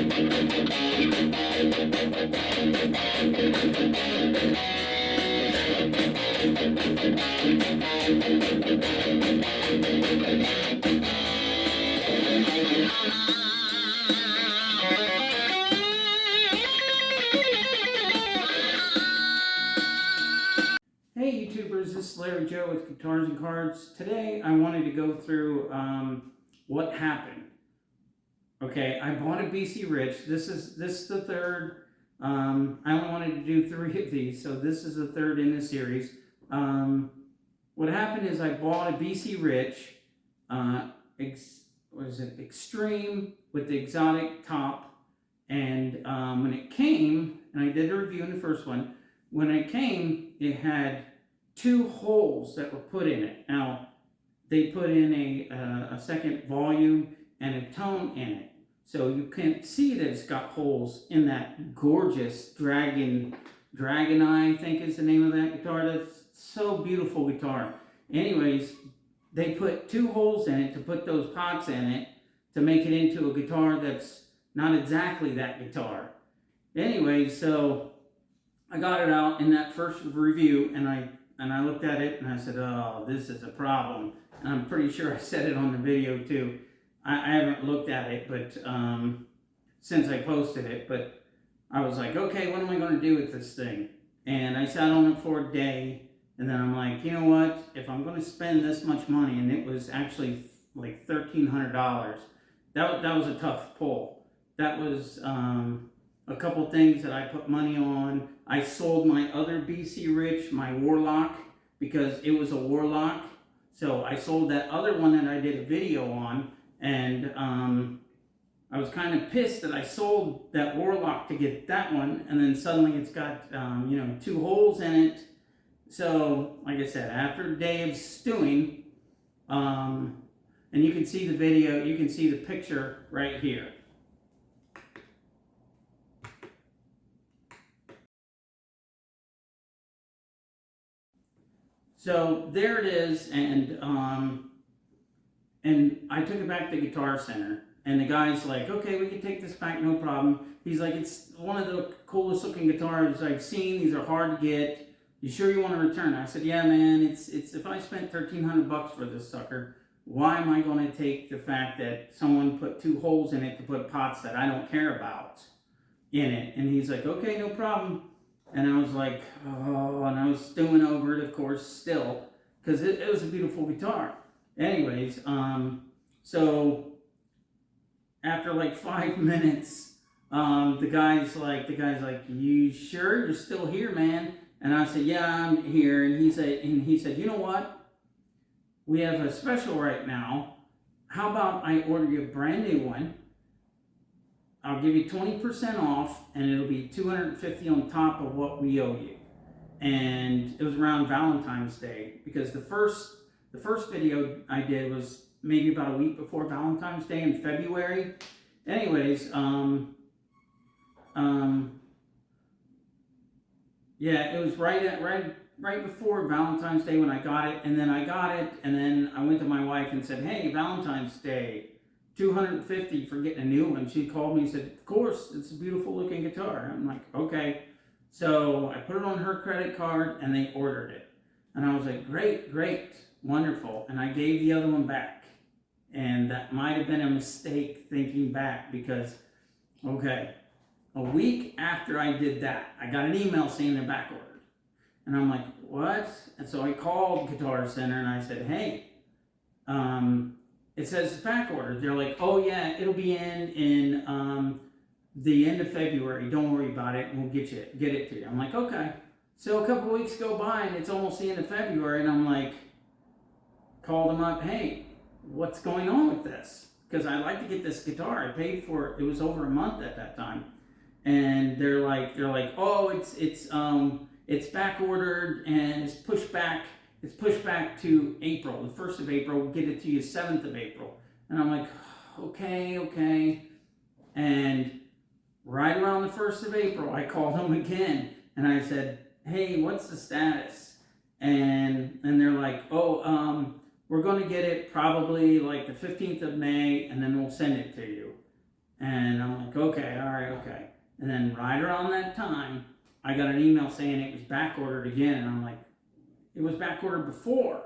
Hey YouTubers, this is Larry Joe with Guitars and Cards. Today I wanted to go through what happened. Okay, I bought a BC Rich. This is the third. I only wanted to do 3 of these, so this is the third in the series. What happened is I bought a BC Rich, Extreme with the exotic top, and when it came, and I did a review in the first one, when it came, it had 2 holes that were put in it. Now, they put in a second volume and a tone in it. So you can see that it's got holes in that gorgeous Dragon Eye, I think is the name of that guitar. That's so beautiful guitar. Anyways, they put 2 holes in it to put those pots in it to make it into a guitar that's not exactly that guitar. Anyway, so I got it out in that first review, and I looked at it and I said, oh, this is a problem. And I'm pretty sure I said it on the video too. I haven't looked at it, but since I posted it, but I was like, okay, what am I going to do with this thing? And I sat on it for a day, and then I'm like, you know what? If I'm going to spend this much money, and it was actually like $1,300, that was a tough pull. That was a couple things that I put money on. I sold my other BC Rich, my Warlock, because it was a Warlock. So I sold that other one that I did a video on, and I was kind of pissed that I sold that Warlock to get that one, and then suddenly it's got 2 holes in it. So, like I said, after a day of stewing, and you can see the video, you can see the picture right here. So there it is, and I took it back to the Guitar Center, and the guy's like, okay, we can take this back, no problem. He's like, it's one of the coolest looking guitars I've seen. These are hard to get. You sure you want to return? I said, yeah, man. It's if I spent $1,300 for this sucker, why am I going to take the fact that someone put 2 holes in it to put pots that I don't care about in it? And he's like, okay, no problem. And I was like, oh, and I was stewing over it, of course, still, because it was a beautiful guitar. Anyways, so after like 5 minutes, the guy's like, you sure you're still here, man? And I said, yeah, I'm here. And he said, you know what? We have a special right now. How about I order you a brand new one? I'll give you 20% off, and it'll be $250 on top of what we owe you. And it was around Valentine's Day, because the first video I did was maybe about a week before Valentine's Day in February. Anyways, yeah, it was right before Valentine's Day when I got it, and then I got it, and then I went to my wife and said, hey, Valentine's Day, $250 for getting a new one. She called me and said, of course, it's a beautiful looking guitar. I'm like, okay. So I put it on her credit card, and they ordered it. And I was like, great, wonderful. And I gave the other one back. And that might have been a mistake thinking back, because, okay, a week after I did that, I got an email saying they're back ordered. And I'm like, what? And so I called Guitar Center, and I said, hey, it says it's back ordered. They're like, oh yeah, it'll be in the end of February. Don't worry about it, and we'll get it to you. I'm like, okay. So a couple weeks go by, and it's almost the end of February, and I'm like, called them up, hey, what's going on with this? Because I'd like to get this guitar. I paid for it. It was over a month at that time, and they're like, oh, it's back ordered, and it's pushed back. It's pushed back to April, the 1st of April. We'll get it to you 7th of April. And I'm like, okay. And right around the 1st of April, I called them again. And I said, hey, what's the status? And they're like, oh, we're going to get it probably like the 15th of May, and then we'll send it to you. And I'm like, okay, all right, okay. And then right around that time, I got an email saying it was back ordered again. And I'm like, it was back ordered before.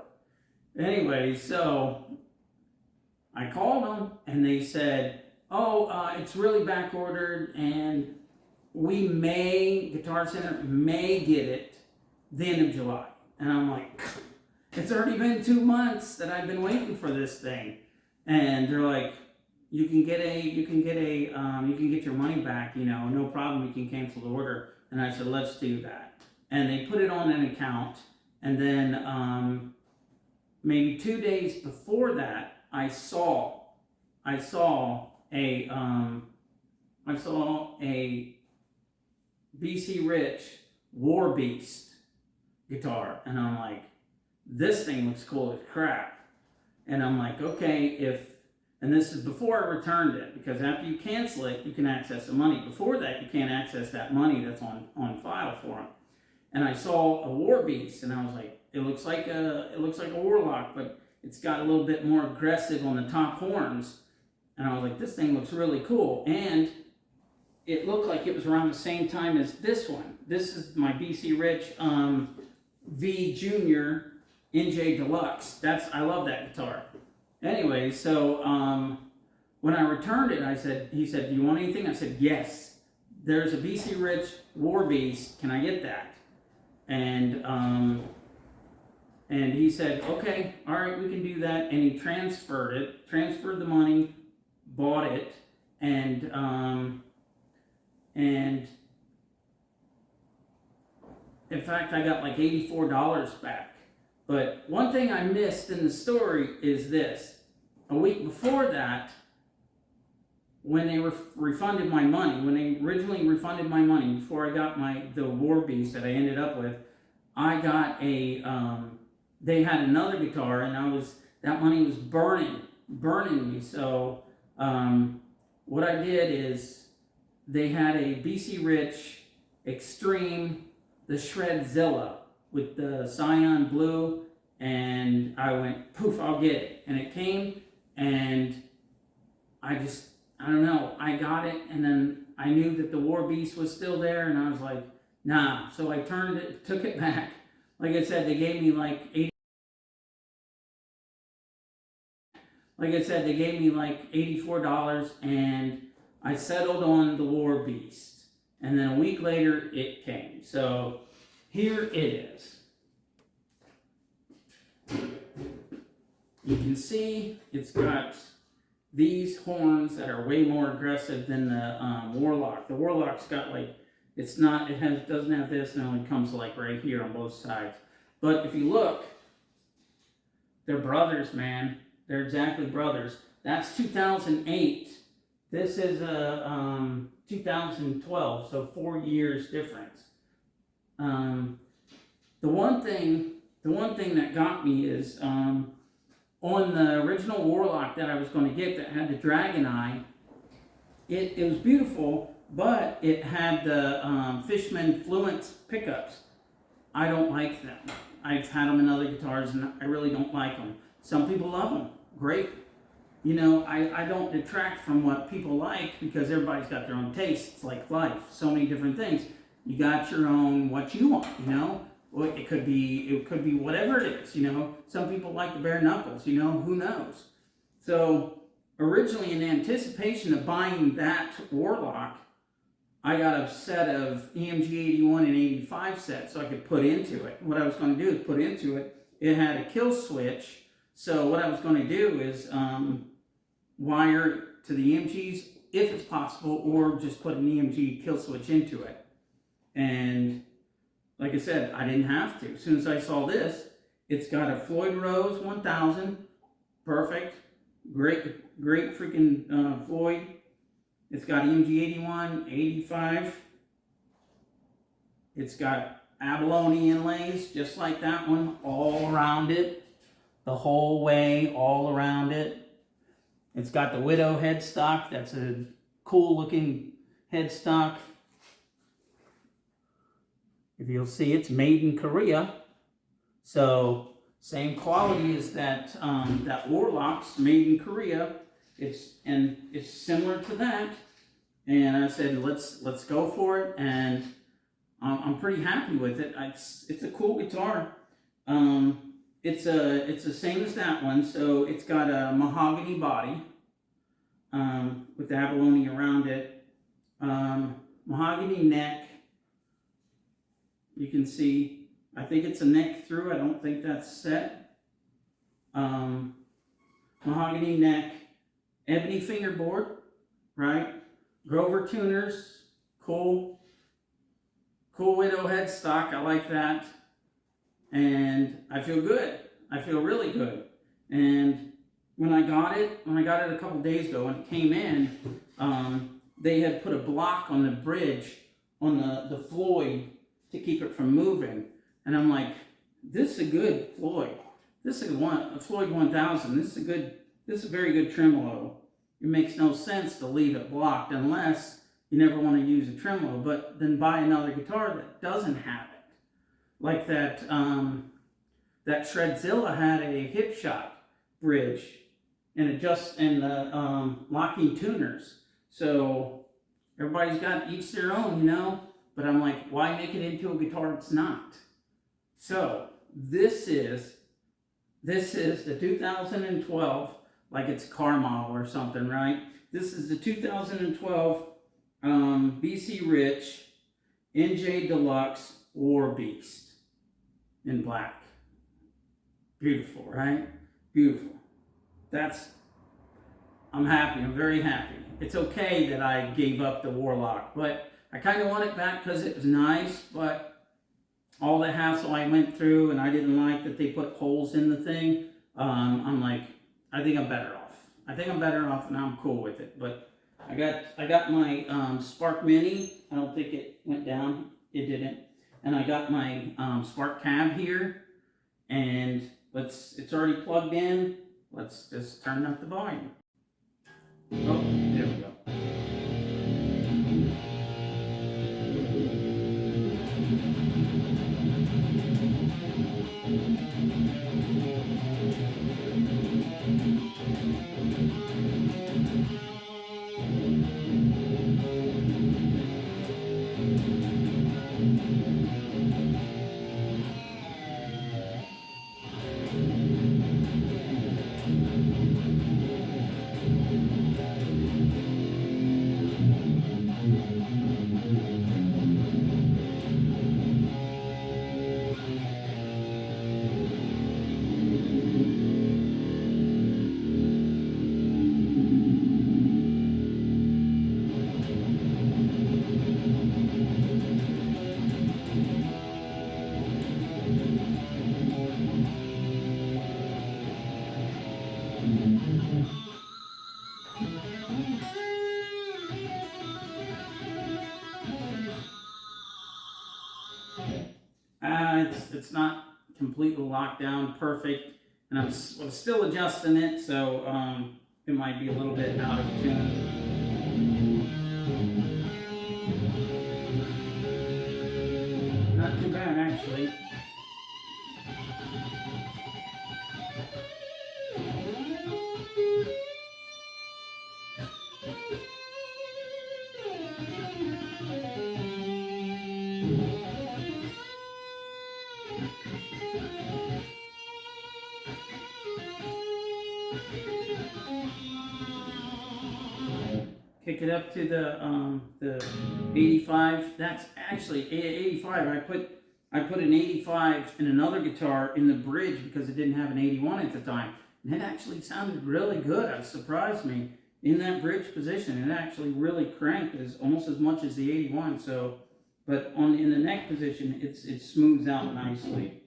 Anyway, so I called them and they said, oh, it's really back ordered and Guitar Center may get it the end of July. And I'm like, it's already been 2 months that I've been waiting for this thing. And they're like, you can get your money back, no problem, you can cancel the order. And I said, let's do that. And they put it on an account. And then maybe 2 days before that, I saw a BC Rich War Beast guitar, and I'm like, this thing looks cool as crap. And I'm like, okay, and this is before I returned it, because after you cancel it, you can access the money. Before that, you can't access that money that's on file for them. And I saw a War Beast, and I was like, it looks like a Warlock, but it's got a little bit more aggressive on the top horns. And I was like, this thing looks really cool. And it looked like it was around the same time as this one. This is my BC Rich V Junior NJ Deluxe. I love that guitar. Anyway, so when I returned it, he said, do you want anything? I said, yes. There's a BC Rich War Beast. Can I get that? And he said, okay, all right, we can do that. And he transferred the money, bought it, and in fact, I got like $84 back. But one thing I missed in the story is this. A week before that, when they refunded my money, when they originally refunded my money, before I got the War Beast that I ended up with, I got they had another guitar, and that money was burning me. So what I did is, they had a BC Rich Extreme, the Shredzilla with the cyan blue, and I went, poof, I'll get it. And it came, and I don't know, I got it, and then I knew that the War Beast was still there, and I was like, nah. So I took it back. Like I said, they gave me like $84, and I settled on the War Beast. And then a week later, it came. So here it is. You can see it's got these horns that are way more aggressive than the Warlock. The Warlock's got doesn't have this, and it only comes like right here on both sides. But if you look, they're brothers, man. They're exactly brothers. That's 2008. This is 2012, so 4 years difference. The one thing that got me is on the original Warlock that I was going to get that had the dragon eye. It was beautiful, but it had the Fishman Fluence pickups. I don't like them. I've had them in other guitars, and I really don't like them. Some people love them. Great. I don't detract from what people like, because everybody's got their own tastes. It's like life. So many different things. You got your own, what you want, Well, it could be whatever it is, Some people like the bare knuckles, who knows? So originally, in anticipation of buying that Warlock, I got a set of EMG 81 and 85 sets so I could put into it. What I was going to do is put into it. It had a kill switch. So what I was going to do is wire to the EMGs if it's possible, or just put an EMG kill switch into it. And like I said, I didn't have to. As soon as I saw this, it's got a Floyd Rose 1000, perfect, great freaking Floyd. It's got EMG 81, 85. It's got abalone inlays, just like that one, all around it. The whole way, all around it. It's got the Widow headstock. That's a cool looking headstock. If you'll see, it's made in Korea. So same quality as that Warlock's made in Korea. It's similar to that. and I said, let's go for it, and I'm pretty happy with it. It's a cool guitar. It's the same as that one, so it's got a mahogany body with the abalone around it, mahogany neck. You can see, I think it's a neck through. I don't think that's set. Mahogany neck, ebony fingerboard, right? Grover tuners, cool widow headstock. I like that, and I feel good. I feel really good. And when I got it a couple days ago, when it came in, they had put a block on the bridge on the Floyd to keep it from moving. And I'm like, this is a good Floyd. This is a Floyd 1000. This is a very good tremolo. It makes no sense to leave it blocked unless you never want to use a tremolo, but then buy another guitar that doesn't have it. Like that Shredzilla had a hip shot bridge and the locking tuners. So everybody's got each their own, you know. But I'm like, why make it into a guitar it's not? So this is the 2012, like it's a car model or something, right? This is the 2012 BC Rich NJ Deluxe War Beast in black. Beautiful, right? Beautiful. I'm happy. I'm very happy. It's okay that I gave up the Warlock, but I kind of want it back because it was nice, but all the hassle I went through, and I didn't like that they put holes in the thing. I'm like, I think I'm better off. And I'm cool with it. But I got my Spark Mini. I don't think it went down. It didn't. And I got my Spark Cab here, and it's already plugged in. Let's just turn up the volume. Oh, there we go. It's not completely locked down perfect, and I'm still adjusting it, so it might be a little bit out of tune. Not too bad, actually. Kick it up to the 85. That's actually 85. I put an 85 in another guitar in the bridge because it didn't have an 81 at the time, and it actually sounded really good. It surprised me in that bridge position. It actually really cranked almost as much as the 81. So, but in the neck position, it smooths out nicely.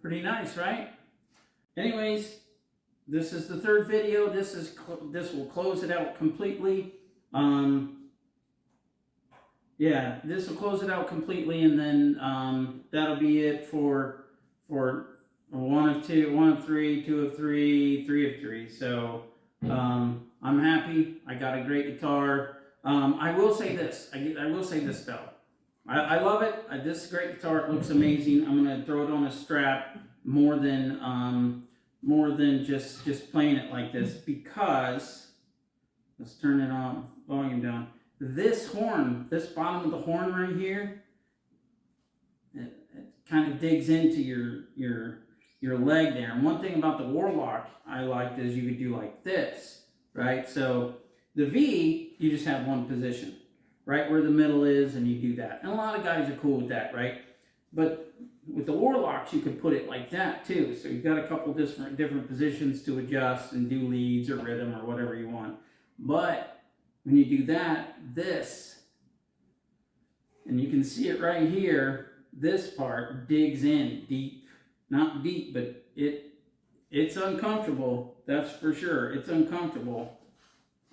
Pretty nice, right? Anyways, this is the third video. This will close it out completely. Yeah, this will close it out completely, and then that'll be it for one of two, one of three, two of three, three of three. So I'm happy. I got a great guitar. I will say this. I will say this though. I love it. This is a great guitar. It looks amazing. I'm gonna throw it on a strap more than just playing it like this, because let's turn it on, volume down. This horn, this bottom of the horn right here, it kind of digs into your leg there. And one thing about the Warlock I liked is you could do like this, right? So the V, you just have one position, right where the middle is, and you do that. And a lot of guys are cool with that, right? But with the Warlocks, you can put it like that too. So you've got a couple different positions to adjust and do leads or rhythm or whatever you want. But when you do that, this, and you can see it right here, this part digs in deep. Not deep, but it's uncomfortable. That's for sure. It's uncomfortable.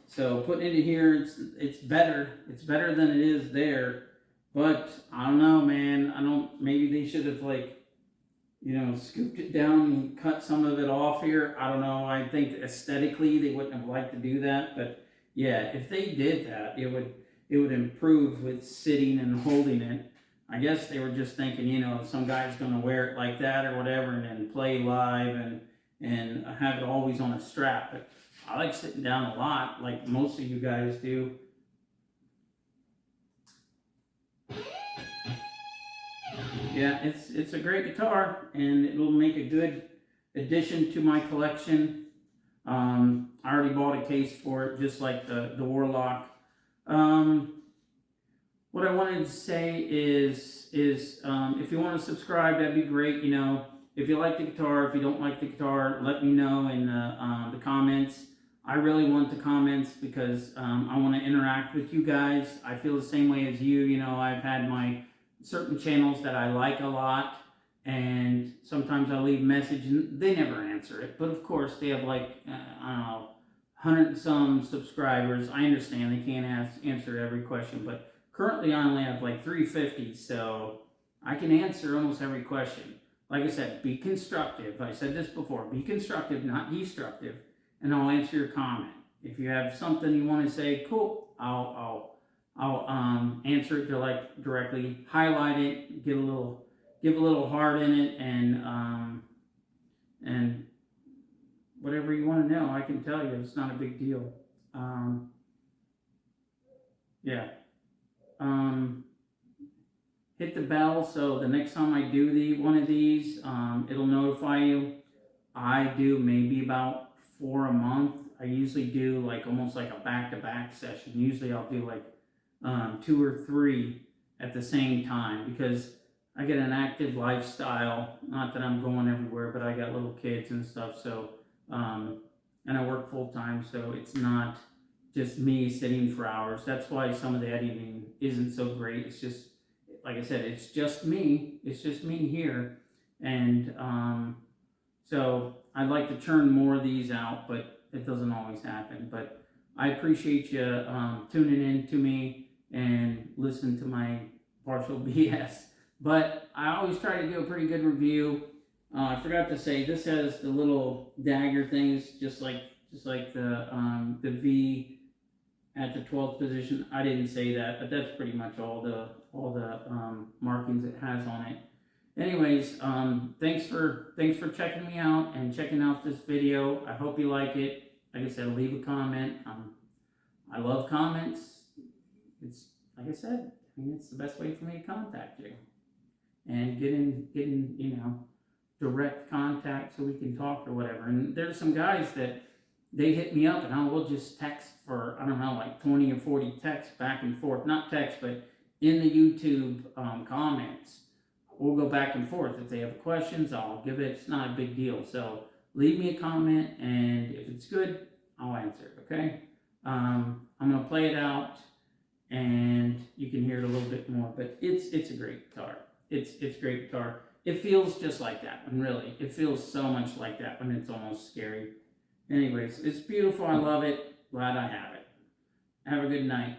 So putting it in here, it's better. It's better than it is there. But I don't know, man. Maybe they should have, like, you know, scooped it down and cut some of it off here. I don't know. I think aesthetically they wouldn't have liked to do that. But yeah, if they did that, it would improve with sitting and holding it. I guess they were just thinking, you know, some guy's going to wear it like that or whatever, and then play live and have it always on a strap. But I like sitting down a lot, like most of you guys do. Yeah, it's a great guitar, and it'll make a good addition to my collection. I already bought a case for it, just like the Warlock. What I wanted to say is if you want to subscribe, that'd be great. You know, if you like the guitar, if you don't like the guitar, let me know in the comments. I really want the comments because I want to interact with you guys. I feel the same way as you. You know, I've had my certain channels that I like a lot, and sometimes I leave a message and they never answer it. But of course, they have like, I don't know, 100 and some subscribers. I understand they can't answer every question, but currently I only have like 350, so I can answer almost every question. Like I said, be constructive. I said this before, be constructive, not destructive, and I'll answer your comment. If you have something you want to say, cool, I'll answer it directly, highlight it, give a little heart in it, and whatever you want to know, I can tell you. It's not a big deal. Yeah. Hit the bell so the next time I do one of these, it'll notify you. I do maybe about 4 a month. I usually do like almost like a back-to-back session. Usually I'll do like 2 or 3 at the same time, because I get an active lifestyle. Not that I'm going everywhere, but I got little kids and stuff. So, and I work full time, so it's not just me sitting for hours. That's why some of the editing isn't so great. It's just, like I said, it's just me. It's just me here. And so I'd like to churn more of these out, but it doesn't always happen. But I appreciate you tuning in to me and listening to my partial BS. But I always try to do a pretty good review. I forgot to say, this has the little dagger things, just like the V at the 12th position. I didn't say that, but that's pretty much all the markings it has on it. Anyways, thanks for checking me out and checking out this video. I hope you like it. Like I said, leave a comment. I love comments. It's like I said, I mean, it's the best way for me to contact you and getting direct contact so we can talk or whatever. And there's some guys that they hit me up and I will just text for, I don't know, like 20 or 40 texts back and forth. Not text, but in the YouTube comments. We'll go back and forth. If they have questions, I'll give it. It's not a big deal. So leave me a comment, and if it's good, I'll answer it, okay? I'm going to play it out, and you can hear it a little bit more. But it's a great guitar. It's a great guitar. It feels just like that one, really. It feels so much like that one. It's almost scary. Anyways, it's beautiful. I love it. Glad I have it. Have a good night.